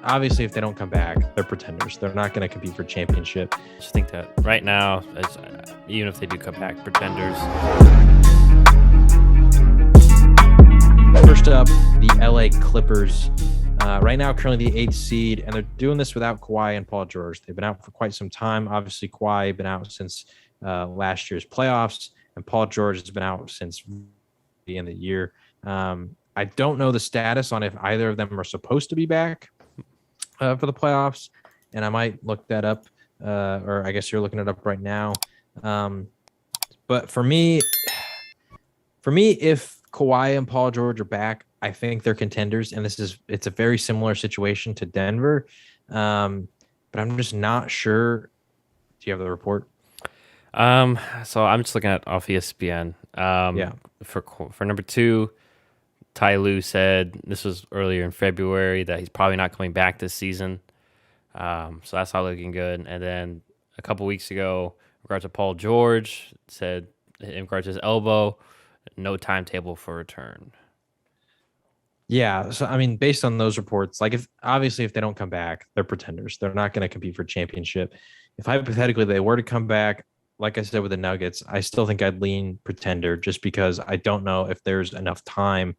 obviously, if they don't come back, they're pretenders. They're not going to compete for championship. I just think that right now, even if they do come back, pretenders. First up, the LA Clippers. Right now, currently the 8th seed, and they're doing this without Kawhi and Paul George. They've been out for quite some time. Obviously, Kawhi been out since last year's playoffs, and Paul George has been out since the end of the year. I don't know the status on if either of them are supposed to be back for the playoffs, and I might look that up, or I guess you're looking it up right now. But for me, if Kawhi and Paul George are back, I think they're contenders, and it's a very similar situation to Denver. But I'm just not sure. Do you have the report? So I'm just looking at off ESPN. Yeah. For number 2, Ty Lue said, this was earlier in February, that he's probably not coming back this season. So that's not looking good. And then a couple weeks ago, in regards to Paul George, said in regards to his elbow, no timetable for return. Yeah, so I mean, based on those reports, like if they don't come back, they're pretenders. They're not going to compete for championship. If hypothetically they were to come back, like I said with the Nuggets, I still think I'd lean pretender just because I don't know if there's enough time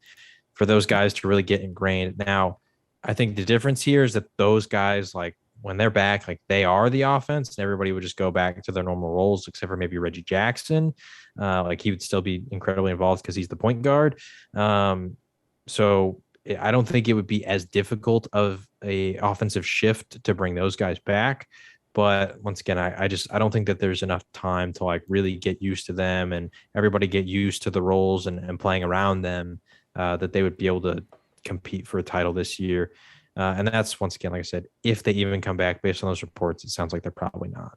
for those guys to really get ingrained. Now, I think the difference here is that those guys, like when they're back, like they are the offense, and everybody would just go back to their normal roles, except for maybe Reggie Jackson. Like he would still be incredibly involved because he's the point guard. So I don't think it would be as difficult of a offensive shift to bring those guys back. But once again, I don't think that there's enough time to like really get used to them and everybody get used to the roles and playing around them that they would be able to compete for a title this year. And that's, once again, like I said, if they even come back based on those reports, it sounds like they're probably not.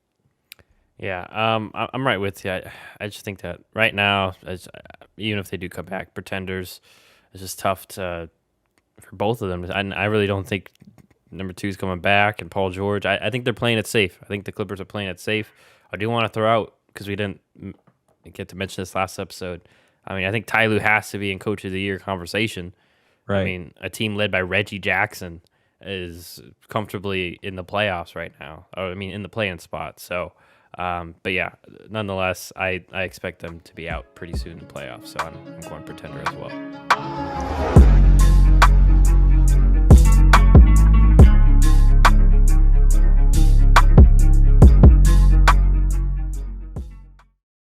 Yeah, I'm right with you. I just think that right now, even if they do come back, pretenders, it's just tough for both of them. And I really don't think number 2 is coming back, and Paul George. I think they're playing it safe. I think the Clippers are playing it safe. I do want to throw out, because we didn't get to mention this last episode, I mean, I think Ty Lue has to be in Coach of the Year conversation. Right. I mean, a team led by Reggie Jackson is comfortably in the playoffs right now. Or, I mean, in the play-in spot. So, but yeah, nonetheless, I expect them to be out pretty soon in the playoffs. So I'm going pretender as well.